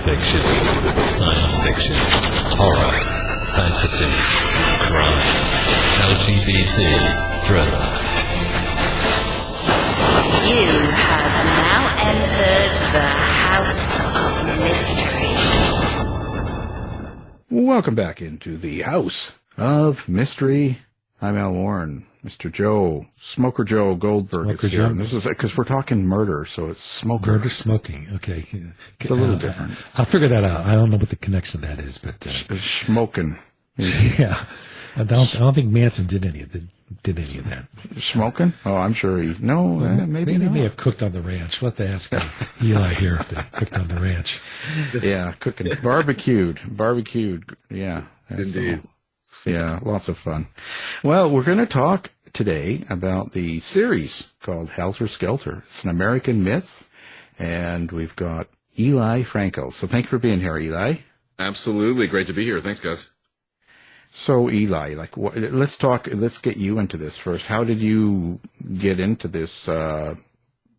fiction, science fiction, horror, fantasy, crime, LGBT, thriller. You have now entered the House of Mystery. Welcome back into the House of Mystery. I'm Al Warren. Mr. Joe, Smoker Joe Goldberg Smoker is here. Joe. And this is because we're talking murder, so it's smoker. Murder smoking. Okay. It's a little different. I'll figure that out. I don't know what the connection to that is, but Smoking. yeah. I don't think Manson did any of that. Smoking? Oh, I'm sure he. No, maybe He not. may have cooked on the ranch. We'll have to ask Eli here if they cooked on the ranch. Yeah, cooking. Barbecued. Yeah. Indeed. Yeah, lots of fun. Well, we're going to talk today about the series called Helter Skelter. It's an American myth, and we've got Eli Frankel. So thanks for being here, Eli. Absolutely. Great to be here. Thanks, guys. So, Eli, let's get you into this first. How did you get into this,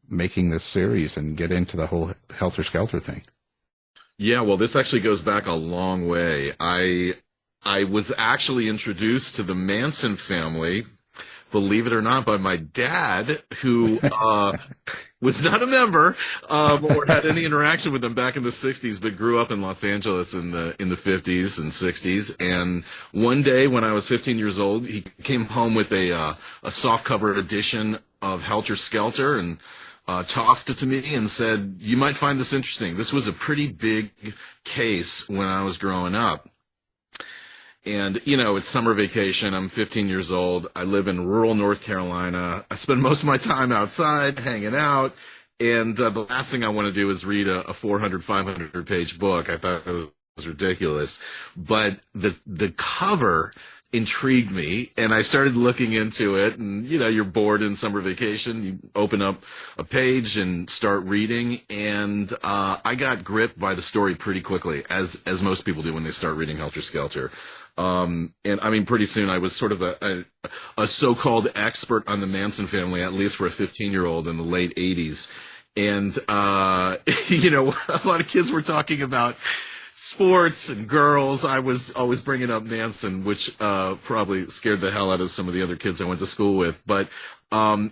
making this series and get into the whole Helter Skelter thing? Yeah, well, this actually goes back a long way. I was actually introduced to the Manson family, believe it or not, by my dad, who was not a member or had any interaction with them back in the 60s, but grew up in Los Angeles in the 50s and 60s. And one day when I was 15 years old, he came home with a softcover edition of Helter Skelter and tossed it to me and said, "You might find this interesting." This was a pretty big case when I was growing up. And, it's summer vacation. I'm 15 years old. I live in rural North Carolina. I spend most of my time outside hanging out. And the last thing I want to do is read a 400, 500-page book. I thought it was ridiculous. But the cover intrigued me, and I started looking into it. And, you're bored in summer vacation. You open up a page and start reading. And I got gripped by the story pretty quickly, as most people do when they start reading Helter Skelter. And I mean, pretty soon I was sort of a so-called expert on the Manson family, at least for a 15-year-old in the late 80s. And, a lot of kids were talking about sports and girls. I was always bringing up Manson, which, probably scared the hell out of some of the other kids I went to school with. But, I'd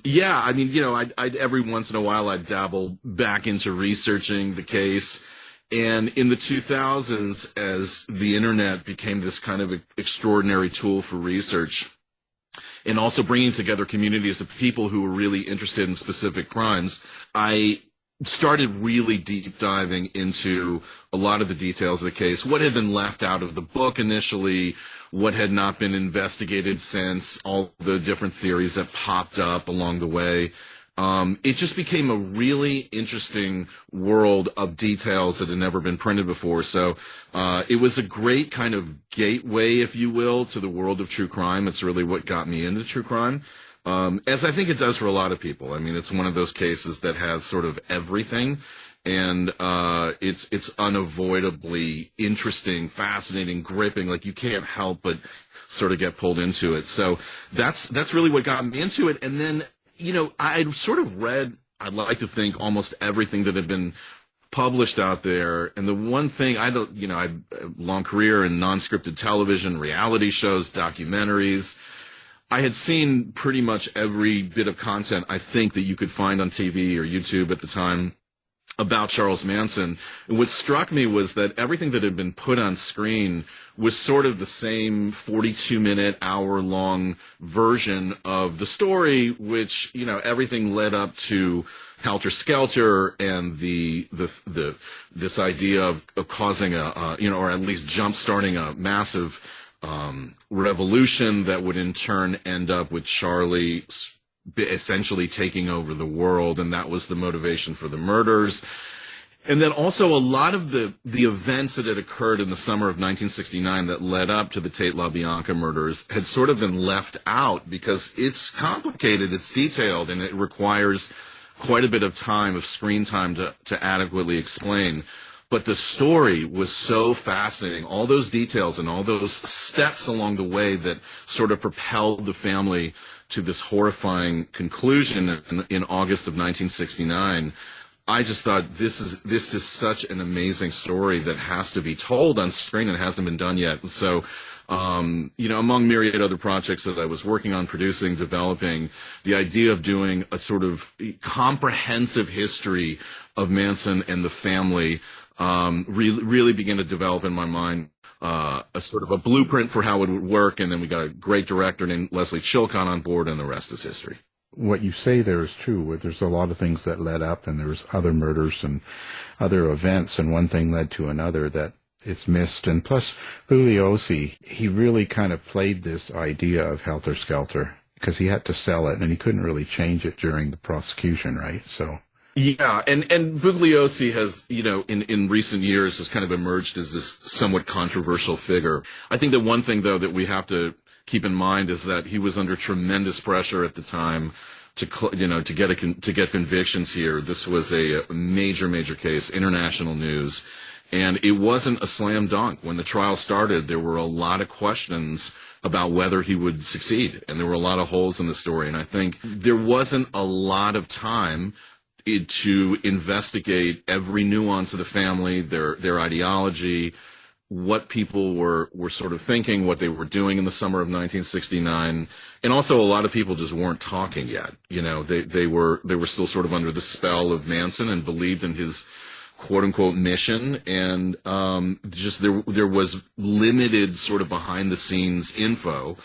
every once in a while I'd dabble back into researching the case. And in the 2000s, as the internet became this kind of extraordinary tool for research, and also bringing together communities of people who were really interested in specific crimes, I started really deep diving into a lot of the details of the case, what had been left out of the book initially, what had not been investigated since, all the different theories that popped up along the way. It just became a really interesting world of details that had never been printed before. So, it was a great kind of gateway, if you will, to the world of true crime. It's really what got me into true crime. As I think it does for a lot of people. I mean, it's one of those cases that has sort of everything. And, it's unavoidably interesting, fascinating, gripping. Like, you can't help but sort of get pulled into it. So that's really what got me into it. And then, I'd sort of read, I'd like to think, almost everything that had been published out there. And the one thing I had a long career in non-scripted television, reality shows, documentaries. I had seen pretty much every bit of content I think that you could find on TV or YouTube at the time about Charles Manson. And what struck me was that everything that had been put on screen was sort of the same 42-minute, hour-long version of the story, which, everything led up to Helter Skelter and this idea of causing or at least jump-starting a massive revolution that would in turn end up with Charlie essentially taking over the world, and that was the motivation for the murders. And then also a lot of the events that had occurred in the summer of 1969 that led up to the Tate LaBianca murders had sort of been left out because it's complicated, it's detailed, and it requires quite a bit of time, of screen time to adequately explain. But the story was so fascinating, all those details and all those steps along the way that sort of propelled the family to this horrifying conclusion in August of 1969. I just thought this is such an amazing story that has to be told on screen and hasn't been done yet. And so, among myriad other projects that I was working on, producing, developing, the idea of doing a sort of comprehensive history of Manson and the family really began to develop in my mind. A sort of a blueprint for how it would work, and then we got a great director named Leslie Chilcott on board, and the rest is history. What you say there is true. There's a lot of things that led up, and there was other murders and other events, and one thing led to another that it's missed. And plus, Bugliosi, he really kind of played this idea of Helter Skelter because he had to sell it, and he couldn't really change it during the prosecution, right? So. Yeah, and Bugliosi has, in recent years has kind of emerged as this somewhat controversial figure. I think that one thing, though, that we have to keep in mind is that he was under tremendous pressure at the time to get convictions here. This was a major case, international news, and it wasn't a slam dunk. When the trial started, there were a lot of questions about whether he would succeed, and there were a lot of holes in the story. And I think there wasn't a lot of time to investigate every nuance of the family, their ideology, what people were sort of thinking, what they were doing in the summer of 1969, and also a lot of people just weren't talking yet. They were still sort of under the spell of Manson and believed in his quote unquote mission, and just there was limited sort of behind the scenes info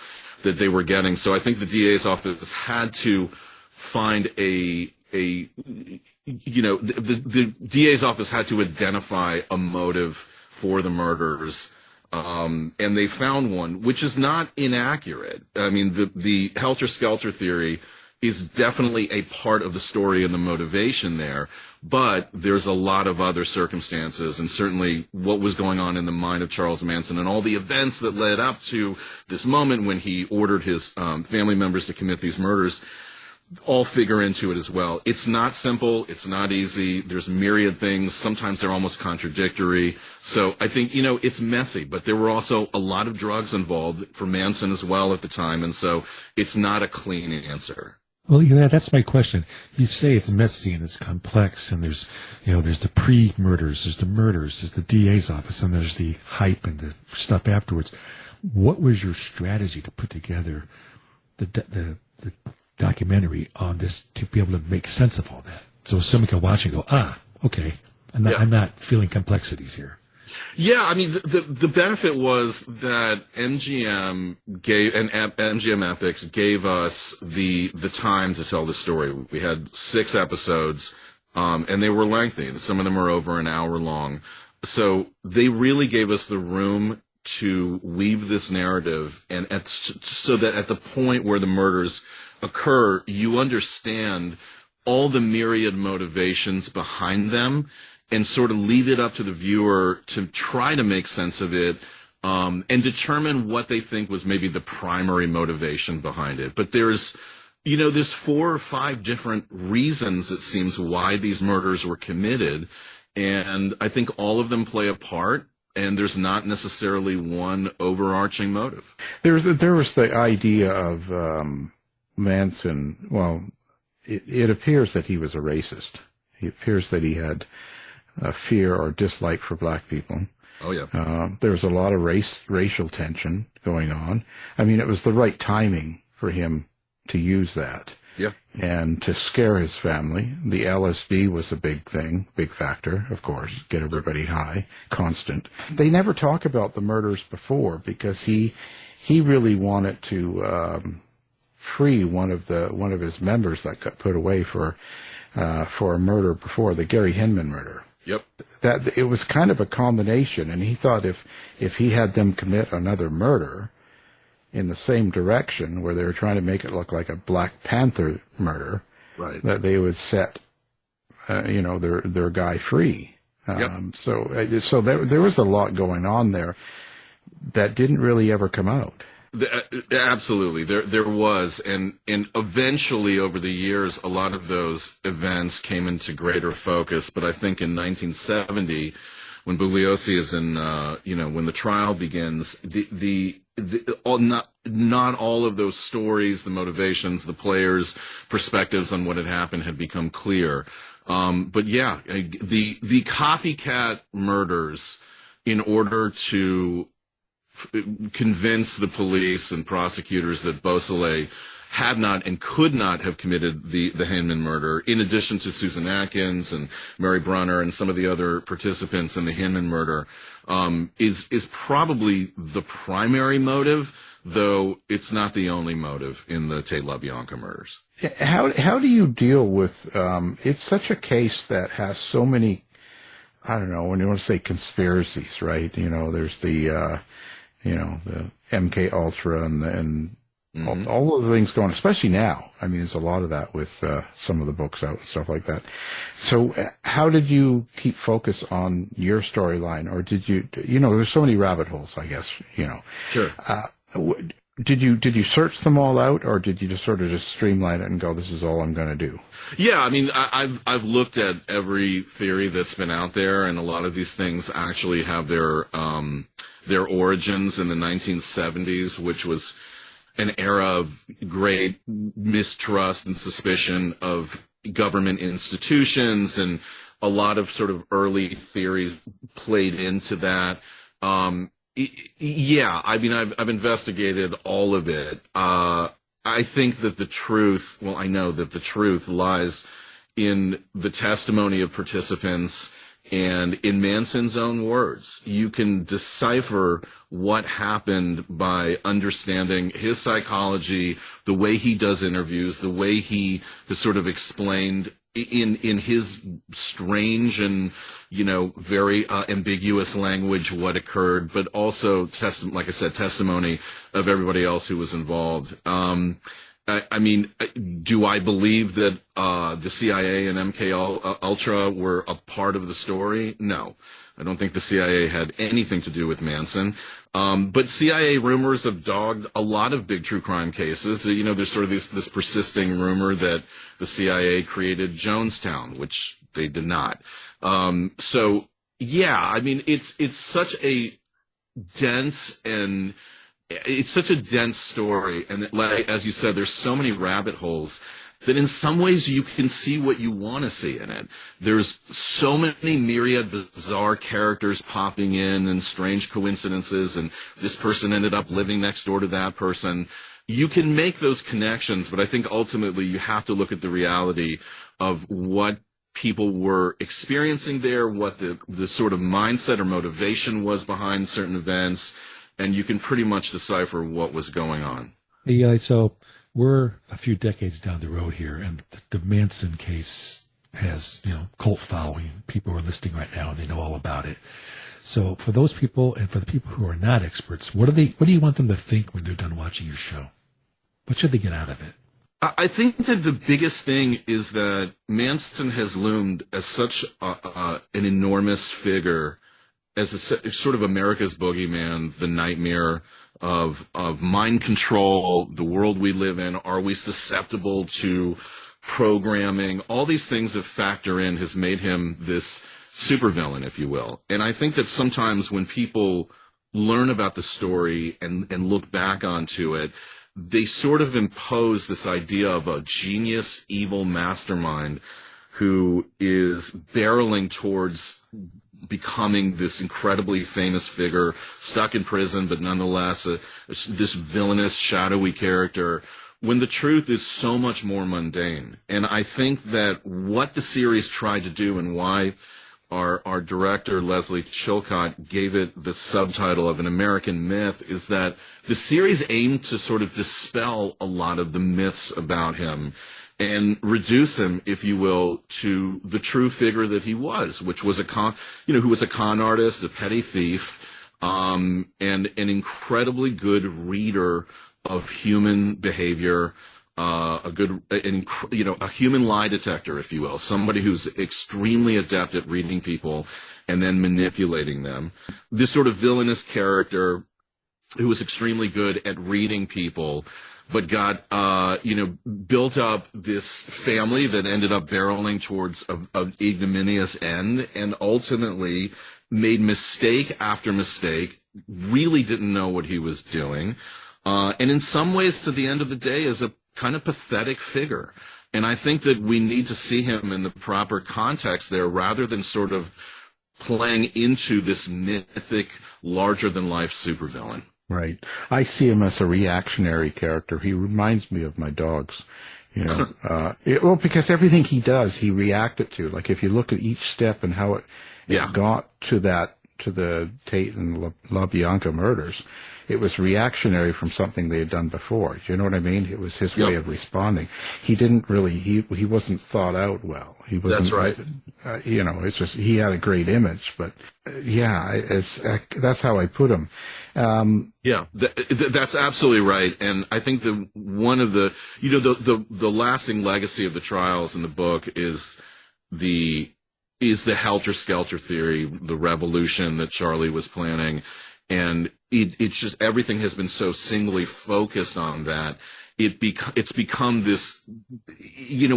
that they were getting. So I think the DA's office had to find the DA's office had to identify a motive for the murders, and they found one, which is not inaccurate. I mean, the Helter Skelter theory is definitely a part of the story and the motivation there, but there's a lot of other circumstances, and certainly what was going on in the mind of Charles Manson and all the events that led up to this moment when he ordered his family members to commit these murders all figure into it as well. It's not simple. It's not easy. There's myriad things. Sometimes they're almost contradictory. So I think, it's messy, but there were also a lot of drugs involved for Manson as well at the time. And so it's not a clean answer. Well, that's my question. You say it's messy and it's complex, and there's the pre-murders, there's the murders, there's the DA's office, and there's the hype and the stuff afterwards. What was your strategy to put together the documentary on this to be able to make sense of all that, so someone can watch and go, okay, I'm not feeling complexities here? Yeah, I mean, the benefit was that MGM Epics gave us the time to tell the story. We had 6 episodes, and they were lengthy. Some of them are over an hour long. So they really gave us the room to weave this narrative, and so that at the point where the murders occur, you understand all the myriad motivations behind them, and sort of leave it up to the viewer to try to make sense of it, and determine what they think was maybe the primary motivation behind it. But there's 4 or 5 different reasons, it seems, why these murders were committed, and I think all of them play a part. And there's not necessarily one overarching motive. There was the idea of Manson. Well, it appears that he was a racist. It appears that he had a fear or dislike for black people. Oh, yeah. There was a lot of racial tension going on. I mean, it was the right timing for him to use that. Yeah. And to scare his family. The LSD was a big factor, of course, get everybody high, constant. They never talk about the murders before because he really wanted to free one of his members that got put away for a murder before, the Gary Hinman murder. Yep. That it was kind of a combination, and he thought if he had them commit another murder in the same direction, where they were trying to make it look like a Black Panther murder, right, that they would set, their guy free. Yep. So there was a lot going on there that didn't really ever come out. Absolutely, there was, and eventually over the years, a lot of those events came into greater focus. But I think in 1970, when Bugliosi is in, when the trial begins, not all of those stories, the motivations, the players' perspectives on what had happened had become clear. But yeah, the copycat murders, in order to convince the police and prosecutors that Beausoleil had not and could not have committed the Hinman murder, in addition to Susan Atkins and Mary Brunner and some of the other participants in the Hinman murder, is probably the primary motive, though it's not the only motive in the Tate LaBianca murders. How do you deal with, it's such a case that has so many, I don't know, when you want to say conspiracies, right? You know, there's the MK Ultra and all of the things going, especially now. I mean, there's a lot of that with some of the books out and stuff like that. So how did you keep focus on your storyline? Or did you, there's so many rabbit holes, I guess, Sure. Did you search them all out, or did you just sort of just streamline it and go, this is all I'm going to do? Yeah, I mean, I've looked at every theory that's been out there, and a lot of these things actually have their origins in the 1970s, which was an era of great mistrust and suspicion of government institutions, and a lot of sort of early theories played into that. Yeah, I mean, I've investigated all of it. I think that I know that the truth lies in the testimony of participants and in Manson's own words. You can decipher what happened by understanding his psychology, the way he does interviews, the way he has sort of explained in his strange and, very ambiguous language what occurred, but also like I said, testimony of everybody else who was involved. I mean, do I believe that the CIA and MK Ultra were a part of the story? No. I don't think the CIA had anything to do with Manson. But CIA rumors have dogged a lot of big true crime cases. There's sort of this persisting rumor that the CIA created Jonestown, which they did not. So yeah, I mean, it's such a dense story. And like, as you said, there's so many rabbit holes that in some ways you can see what you want to see in it. There's so many myriad bizarre characters popping in and strange coincidences, and this person ended up living next door to that person. You can make those connections, but I think ultimately you have to look at the reality of what people were experiencing there, what the sort of mindset or motivation was behind certain events, and you can pretty much decipher what was going on. Yeah, so we're a few decades down the road here, and the Manson case has, cult following. People are listening right now, and they know all about it. So for those people, and for the people who are not experts, what do you want them to think when they're done watching your show? What should they get out of it? I think that the biggest thing is that Manson has loomed as such an enormous figure, as sort of America's boogeyman, the nightmare of mind control, the world we live in. Are we susceptible to programming? All these things that factor in has made him this supervillain, if you will. And I think that sometimes when people learn about the story and look back onto it, they sort of impose this idea of a genius, evil mastermind who is barreling towards becoming this incredibly famous figure, stuck in prison, but nonetheless this villainous, shadowy character, when the truth is so much more mundane. And I think that what the series tried to do, and why our director, Leslie Chilcott, gave it the subtitle of An American Myth, is that the series aimed to sort of dispel a lot of the myths about him and reduce him, if you will, to the true figure that he was, which was who was a con artist, a petty thief, and an incredibly good reader of human behavior, a human lie detector, if you will, somebody who's extremely adept at reading people and then manipulating them. This sort of villainous character who was extremely good at reading people, but got, built up this family that ended up barreling towards an ignominious end, and ultimately made mistake after mistake, really didn't know what he was doing, and in some ways, at the end of the day, is a kind of pathetic figure. And I think that we need to see him in the proper context there, rather than sort of playing into this mythic, larger-than-life supervillain. Right. I see him as a reactionary character. He reminds me of my dogs. Well, because everything he does, he reacted to. Like, if you look at each step and how it got to the Tate and LaBianca murders, it was reactionary from something they had done before. Do you know what I mean? It was his way of responding. He didn't really, he wasn't thought out well. He wasn't, that's right. It's just, he had a great image, but that's how I put him. That's absolutely right. And I think one of the lasting legacy of the trials in the book is the Helter Skelter theory, the revolution that Charlie was planning. And it's just, everything has been so singly focused on that. It's become this,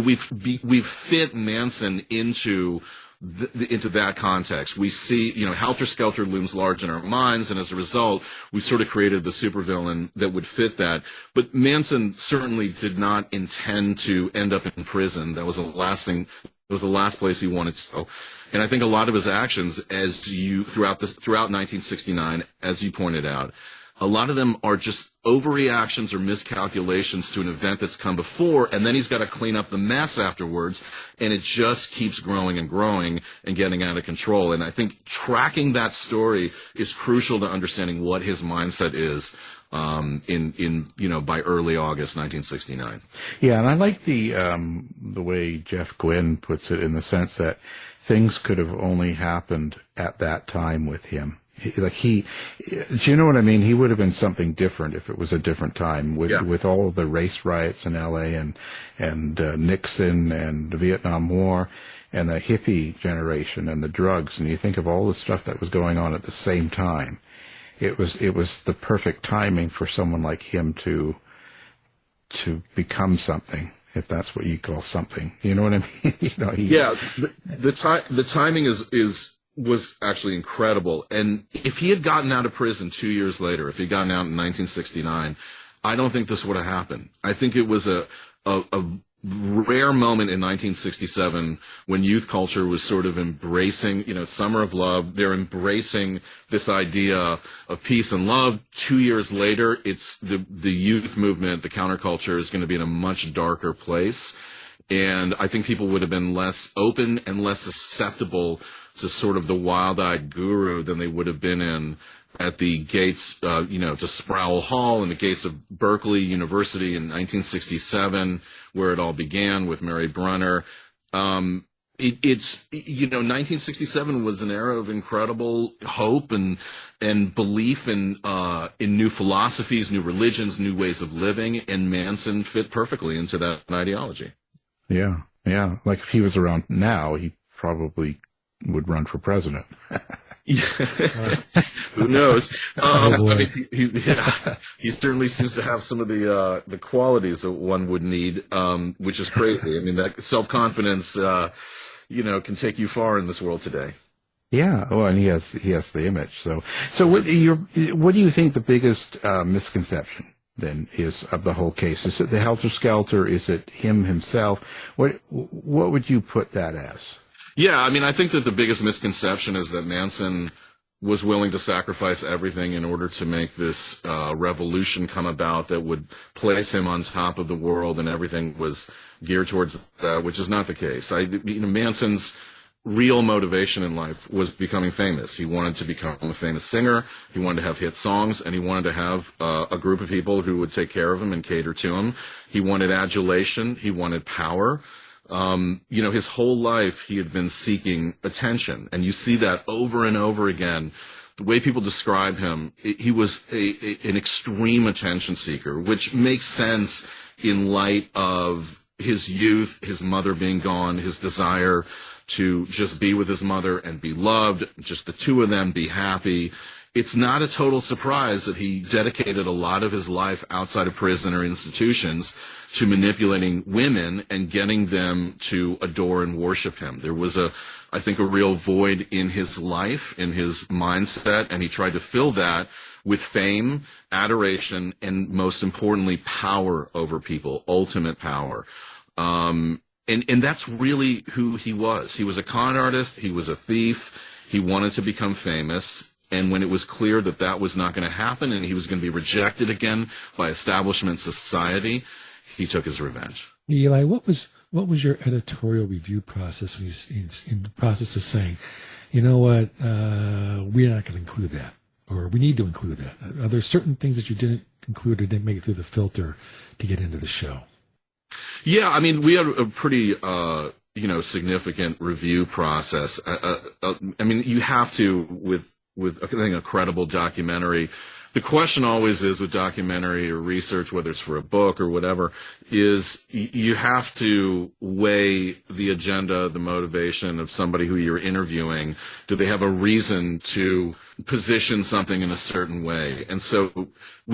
we've fit Manson into that context. We see, Helter Skelter looms large in our minds, and as a result, we sort of created the supervillain that would fit that. But Manson certainly did not intend to end up in prison. That was the last thing. It was the last place he wanted to go. And I think a lot of his actions, throughout 1969, as you pointed out, a lot of them are just overreactions or miscalculations to an event that's come before, and then he's got to clean up the mess afterwards, and it just keeps growing and growing and getting out of control. And I think tracking that story is crucial to understanding what his mindset is by early August 1969. Yeah, and I like the way Jeff Gwynne puts it, in the sense that things could have only happened at that time with him. Do you know what I mean? He would have been something different if it was a different time, with all of the race riots in L.A. and Nixon and the Vietnam War and the hippie generation and the drugs. And you think of all the stuff that was going on at the same time. It was the perfect timing for someone like him to become something, if that's what you call something. You know what I mean? The timing was actually incredible. And if he had gotten out of prison 2 years later, if he'd gotten out in 1969, I don't think this would have happened. I think it was a rare moment in 1967 when youth culture was sort of embracing, Summer of Love. They're embracing this idea of peace and love. 2 years later, it's the youth movement, the counterculture, is going to be in a much darker place. And I think people would have been less open and less susceptible to sort of the wild-eyed guru than they would have been in at the gates, to Sproul Hall and the gates of Berkeley University in 1967, where it all began with Mary Brunner. 1967 was an era of incredible hope and belief in new philosophies, new religions, new ways of living, and Manson fit perfectly into that ideology. Yeah. Like, if he was around now, he probably would run for president. Who knows? He certainly seems to have some of the qualities that one would need, which is crazy. I mean, that self-confidence, can take you far in this world today. Yeah. Oh, and he has the image. So what do you think the biggest misconception then is of the whole case? Is it the Helter Skelter? Is it him himself? What would you put that as? Yeah, I mean, I think that the biggest misconception is that Manson was willing to sacrifice everything in order to make this revolution come about that would place him on top of the world, and everything was geared towards that, which is not the case. Manson's real motivation in life was becoming famous. He wanted to become a famous singer, he wanted to have hit songs, and he wanted to have a group of people who would take care of him and cater to him. He wanted adulation, he wanted power. His whole life he had been seeking attention, and you see that over and over again. The way people describe him, he was an extreme attention seeker, which makes sense in light of his youth, his mother being gone, his desire to just be with his mother and be loved, just the two of them, be happy. It's not a total surprise that he dedicated a lot of his life outside of prison or institutions to manipulating women and getting them to adore and worship him. There was I think a real void in his life, in his mindset, and he tried to fill that with fame, adoration, and most importantly, power over people, ultimate power. And that's really who he was. He was a con artist. He was a thief. He wanted to become famous. And when it was clear that that was not going to happen and he was going to be rejected again by establishment society, he took his revenge. Eli, what was your editorial review process when he's in the process of saying, you know what, we're not going to include that, or we need to include that? Are there certain things that you didn't include or didn't make it through the filter to get into the show? Yeah, I mean, we had a pretty, significant review process. I mean, you have to, with I think, a credible documentary. The question always is with documentary or research, whether it's for a book or whatever, is you have to weigh the agenda, the motivation of somebody who you're interviewing. Do they have a reason to position something in a certain way? And so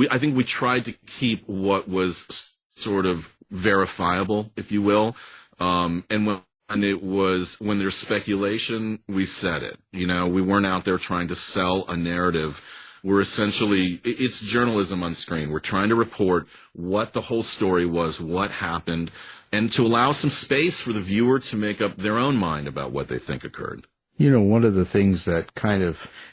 I think we tried to keep what was sort of verifiable, if you will. And when there's speculation, we said it. We weren't out there trying to sell a narrative. We're essentially, it's journalism on screen. We're trying to report what the whole story was, what happened, and to allow some space for the viewer to make up their own mind about what they think occurred. One of the things that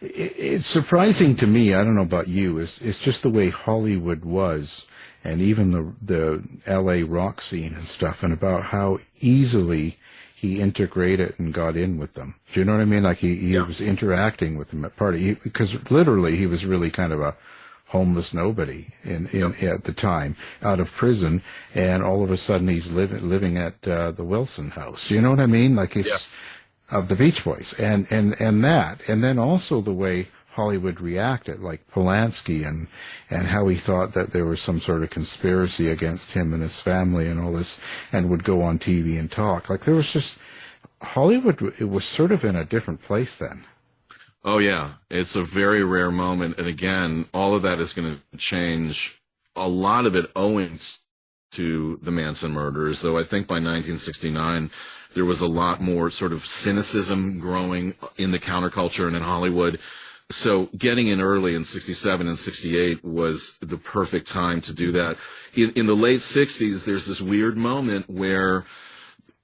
it's surprising to me, I don't know about you, is just the way Hollywood was, and even the LA rock scene and stuff, and about how easily he integrated and got in with them. Do you know what I mean? Like he was interacting with them at party, because literally he was really kind of a homeless nobody at the time, out of prison, and all of a sudden he's living at the Wilson house. You know what I mean? Like it's of the Beach Boys, and then also the way Hollywood reacted, like Polanski, and how he thought that there was some sort of conspiracy against him and his family and all this, and would go on TV and talk. Like there was just, Hollywood, it was sort of in a different place then. Oh yeah, it's a very rare moment, and again, all of that is going to change, a lot of it owing to the Manson murders, though I think by 1969, there was a lot more sort of cynicism growing in the counterculture and in Hollywood. So getting in early in 67 and 68 was the perfect time to do that. In the late 60s, there's this weird moment where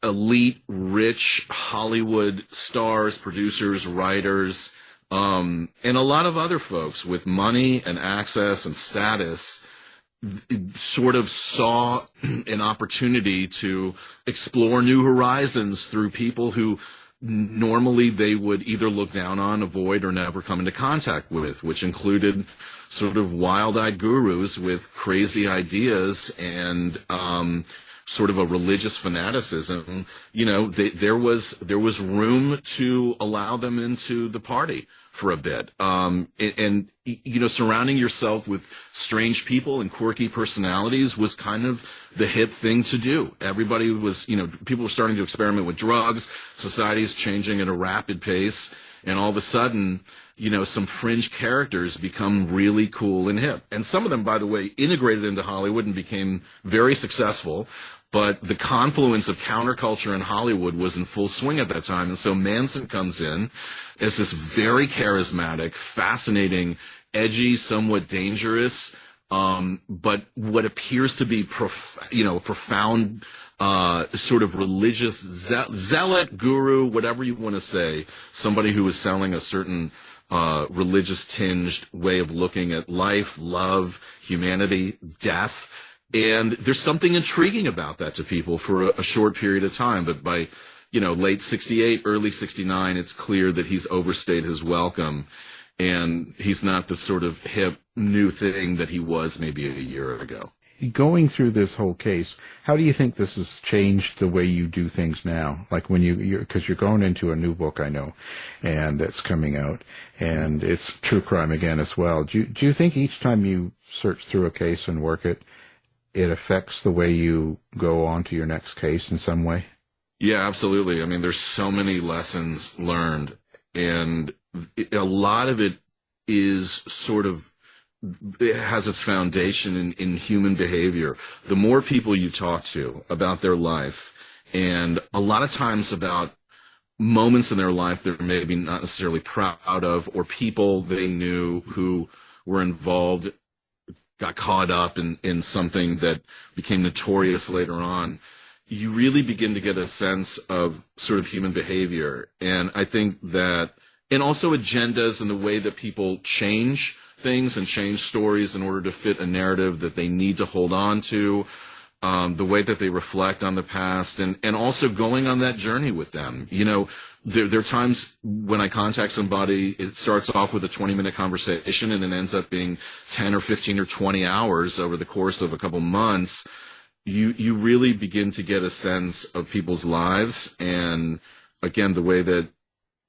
elite, rich Hollywood stars, producers, writers, and a lot of other folks with money and access and status sort of saw an opportunity to explore new horizons through people who normally they would either look down on, avoid, or never come into contact with, which included sort of wild-eyed gurus with crazy ideas and sort of a religious fanaticism. There was room to allow them into the party for a bit. And surrounding yourself with strange people and quirky personalities was kind of the hip thing to do. Everybody was, people were starting to experiment with drugs. Society is changing at a rapid pace. And all of a sudden, some fringe characters become really cool and hip. And some of them, by the way, integrated into Hollywood and became very successful. But the confluence of counterculture in Hollywood was in full swing at that time. And so Manson comes in as this very charismatic, fascinating, edgy, somewhat dangerous, but what appears to be profound, sort of religious zealot, guru, whatever you want to say, somebody who is selling a certain religious tinged way of looking at life, love, humanity, death. And there's something intriguing about that to people for a short period of time. But by, late 68, early 69, it's clear that he's overstayed his welcome. And he's not the sort of hip new thing that he was maybe a year ago. Going through this whole case, how do you think this has changed the way you do things now? Like when because you're going into a new book, I know, and it's coming out, and it's true crime again as well. Do you think each time you search through a case and work it affects the way you go on to your next case in some way? Yeah, absolutely. I mean, there's so many lessons learned, and a lot of it is sort of, it has its foundation in human behavior. The more people you talk to about their life, and a lot of times about moments in their life they're maybe not necessarily proud of, or people they knew who were involved, got caught up in something that became notorious later on. you really begin to get a sense of sort of human behavior. And I think that, and also agendas and the way that people change things and change stories in order to fit a narrative that they need to hold on to, the way that they reflect on the past, and also going on that journey with them. You know, there are times when I contact somebody, it starts off with a 20-minute conversation and it ends up being 10 or 15 or 20 hours over the course of a couple months. You really begin to get a sense of people's lives, and again, the way that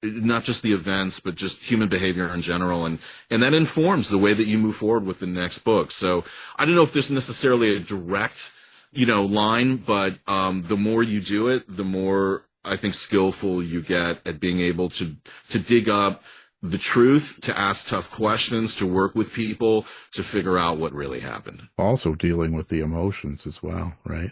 not just the events, but just human behavior in general. And that informs the way that you move forward with the next book. So I don't know if there's necessarily a direct, line, but the more you do it, the more I think skillful you get at being able to dig up the truth, to ask tough questions, to work with people, to figure out what really happened. Also dealing with the emotions as well, right?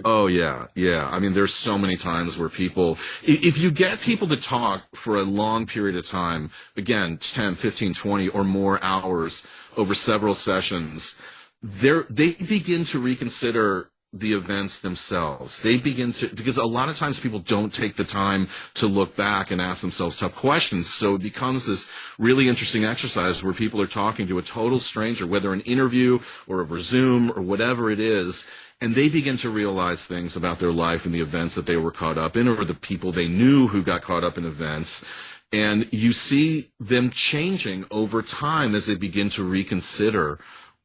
Oh, yeah. Yeah. I mean, there's so many times where people, if you get people to talk for a long period of time, again, 10, 15, 20 or more hours over several sessions, they begin to reconsider the events themselves. They begin to, because a lot of times people don't take the time to look back and ask themselves tough questions. So it becomes this really interesting exercise where people are talking to a total stranger, whether an interview or over Zoom or whatever it is, and they begin to realize things about their life and the events that they were caught up in, or the people they knew who got caught up in events. And you see them changing over time as they begin to reconsider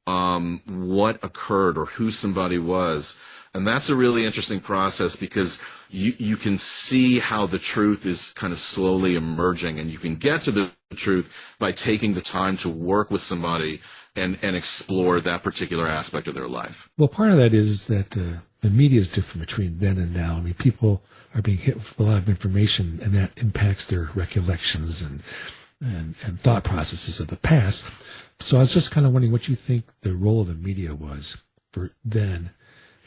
what occurred or who somebody was. And that's a really interesting process, because you can see how the truth is kind of slowly emerging, and you can get to the truth by taking the time to work with somebody and explore that particular aspect of their life. Well, part of that is that the media is different between then and now. I mean, people are being hit with a lot of information, and that impacts their recollections and thought processes of the past. So I was just kind of wondering what you think the role of the media was for then,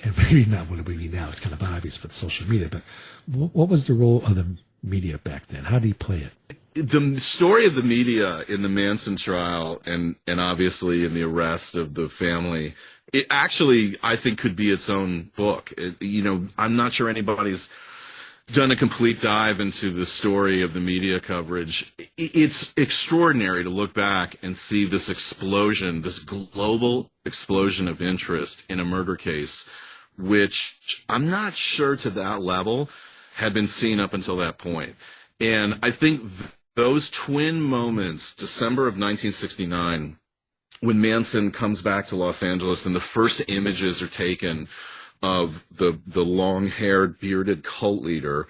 and maybe not what it would be now. It's kind of obvious with social media, but what was the role of the media back then? How did he play it? The story of the media in the Manson trial, and obviously in the arrest of the family, it actually, I think, could be its own book. I'm not sure anybody's done a complete dive into the story of the media coverage. It's extraordinary to look back and see this explosion, this global explosion of interest in a murder case, which I'm not sure to that level had been seen up until that point. And I think those twin moments, December of 1969, when Manson comes back to Los Angeles and the first images are taken of the long-haired, bearded cult leader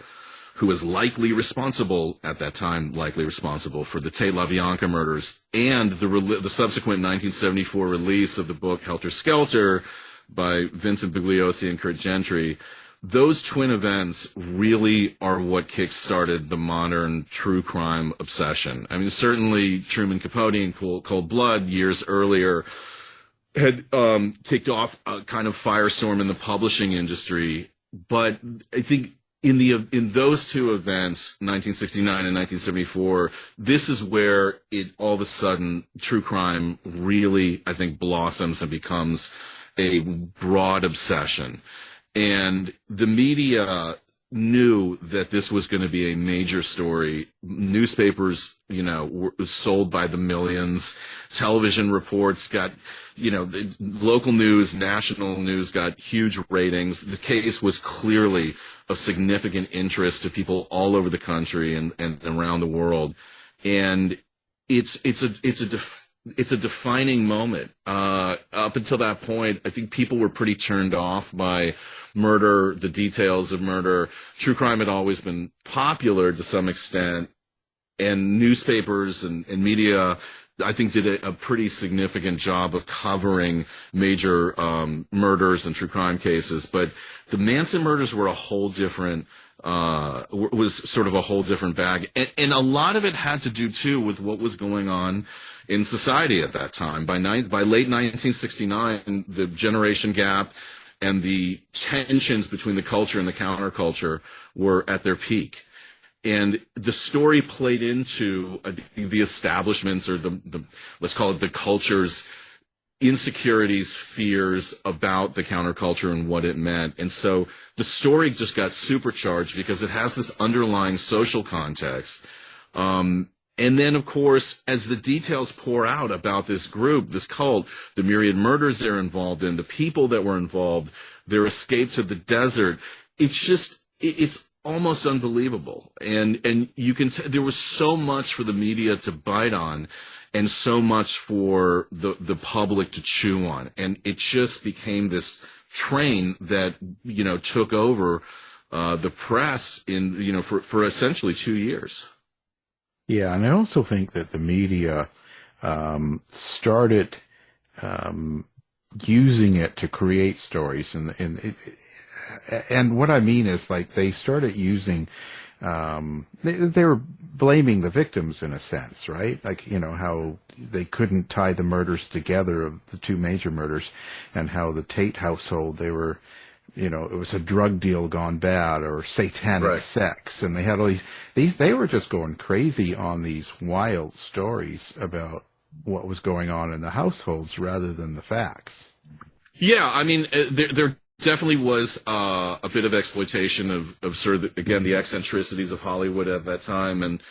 who was likely responsible for the Tate LaBianca murders, and the subsequent 1974 release of the book Helter Skelter by Vincent Bugliosi and Kurt Gentry. Those twin events really are what kick-started the modern true crime obsession. I mean, certainly Truman Capote and Cold Blood years earlier had kicked off a kind of firestorm in the publishing industry. But I think in those two events, 1969 and 1974, this is where it all of a sudden, true crime really, I think, blossoms and becomes a broad obsession. And the media knew that this was going to be a major story. Newspapers, were sold by the millions. Television reports got, the local news, national news got huge ratings. The case was clearly of significant interest to people all over the country and around the world. And it's a defining moment. Up until that point, I think people were pretty turned off by murder, the details of murder. True crime had always been popular to some extent, and newspapers and media, I think, did a pretty significant job of covering major murders and true crime cases. But the Manson murders were a whole different was sort of a whole different bag. And a lot of it had to do, too, with what was going on in society at that time. By late 1969, the generation gap and the tensions between the culture and the counterculture were at their peak. And the story played into the establishments, or the let's call it the culture's insecurities, fears about the counterculture and what it meant. And so the story just got supercharged because it has this underlying social context. And then, of course, as the details pour out about this group, this cult, the myriad murders they're involved in, the people that were involved, their escape to the desert, it's almost unbelievable. And you can there was so much for the media to bite on and so much for the public to chew on. And it just became this train that, took over the press for essentially 2 years. Yeah, and I also think that the media started using it to create stories, and what I mean is, like, they started using they were blaming the victims in a sense, right? Like, how they couldn't tie the murders together of the two major murders, and how the Tate household, they were, it was a drug deal gone bad or satanic sex. And they had all these, they were just going crazy on these wild stories about what was going on in the households rather than the facts. Yeah, I mean, there definitely was a bit of exploitation of sort of, again, the eccentricities of Hollywood at that time. And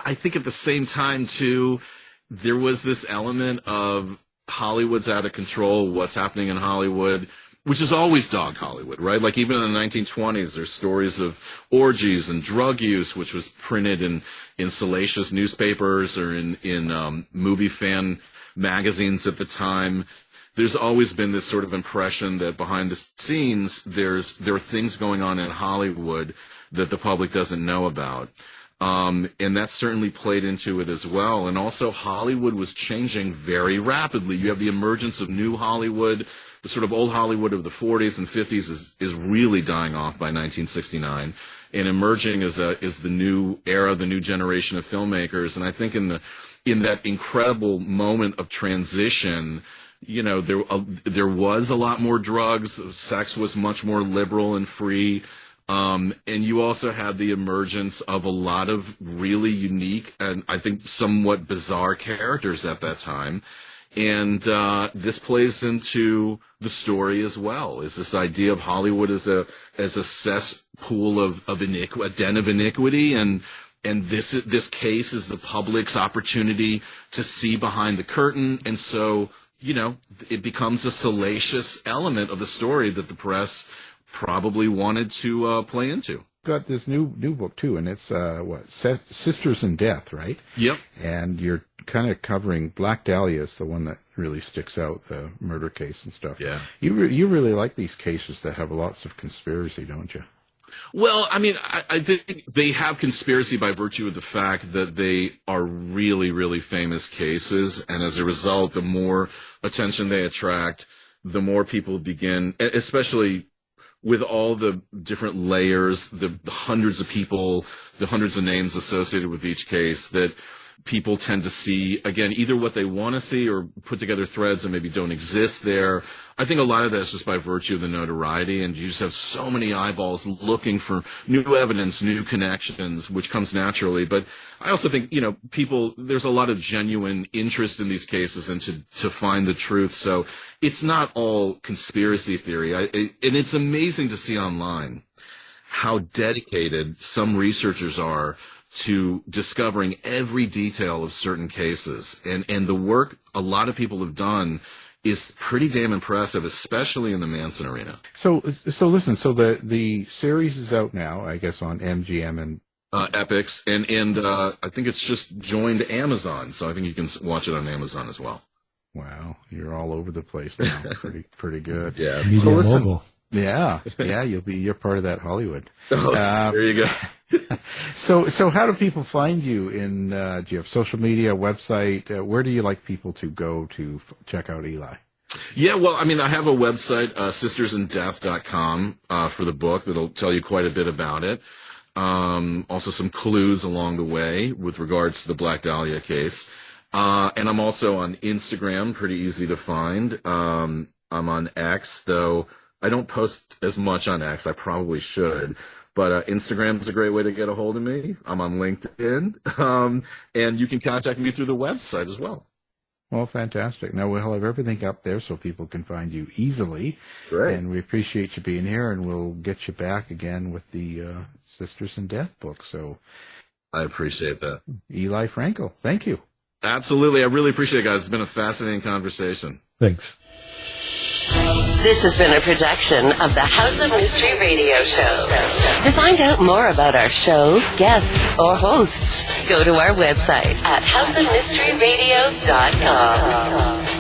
I think at the same time, too, there was this element of Hollywood's out of control, what's happening in Hollywood, which has always dogged Hollywood, right? Like, even in the 1920s, there's stories of orgies and drug use, which was printed in salacious newspapers or in movie fan magazines at the time. There's always been this sort of impression that behind the scenes, there are things going on in Hollywood that the public doesn't know about. And that certainly played into it as well. And also, Hollywood was changing very rapidly. You have the emergence of new Hollywood. The sort of old Hollywood of the 40s and 50s is really dying off by 1969, and emerging is the new era, the new generation of filmmakers. And I think in that incredible moment of transition, there was a lot more drugs. Sex was much more liberal and free. And you also had the emergence of a lot of really unique and I think somewhat bizarre characters at that time. And this plays into the story as well. Is this idea of Hollywood as a cesspool of iniquity, a den of iniquity, and this case is the public's opportunity to see behind the curtain, and so it becomes a salacious element of the story that the press probably wanted to play into. Got this new book too, and it's Sisters in Death, right? Yep. And you're kind of covering Black Dahlia is the one that really sticks out, the murder case and stuff. Yeah. You really like these cases that have lots of conspiracy, don't you? Well, I mean, I think they have conspiracy by virtue of the fact that they are really, really famous cases, and as a result, the more attention they attract, the more people begin, especially with all the different layers, the hundreds of people, the hundreds of names associated with each case, that people tend to see, again, either what they want to see or put together threads that maybe don't exist there. I think a lot of that is just by virtue of the notoriety, and you just have so many eyeballs looking for new evidence, new connections, which comes naturally. But I also think, people, there's a lot of genuine interest in these cases and to find the truth. So it's not all conspiracy theory. And it's amazing to see online how dedicated some researchers are to discovering every detail of certain cases. And the work a lot of people have done is pretty damn impressive, especially in the Manson arena. So listen, so the series is out now, I guess, on MGM and Epix, and I think it's just joined Amazon, so I think you can watch it on Amazon as well. Wow, you're all over the place now. pretty good. Yeah. Media So listen, mogul. Yeah, you're part of that Hollywood. Oh, there you go. So how do people find you? Do you have social media, website? Where do you like people to go to check out Eli? Yeah, well, I mean, I have a website, sistersindeath.com, for the book that'll tell you quite a bit about it. Also some clues along the way with regards to the Black Dahlia case. And I'm also on Instagram, pretty easy to find. I'm on X, though I don't post as much on X. I probably should. But Instagram is a great way to get a hold of me. I'm on LinkedIn. And you can contact me through the website as well. Well, fantastic. Now, we'll have everything up there so people can find you easily. Great. And we appreciate you being here, and we'll get you back again with the Sisters in Death book. So, I appreciate that. Eli Frankel, thank you. Absolutely. I really appreciate it, guys. It's been a fascinating conversation. Thanks. This has been a production of the House of Mystery Radio Show. To find out more about our show, guests, or hosts, go to our website at houseofmysteryradio.com.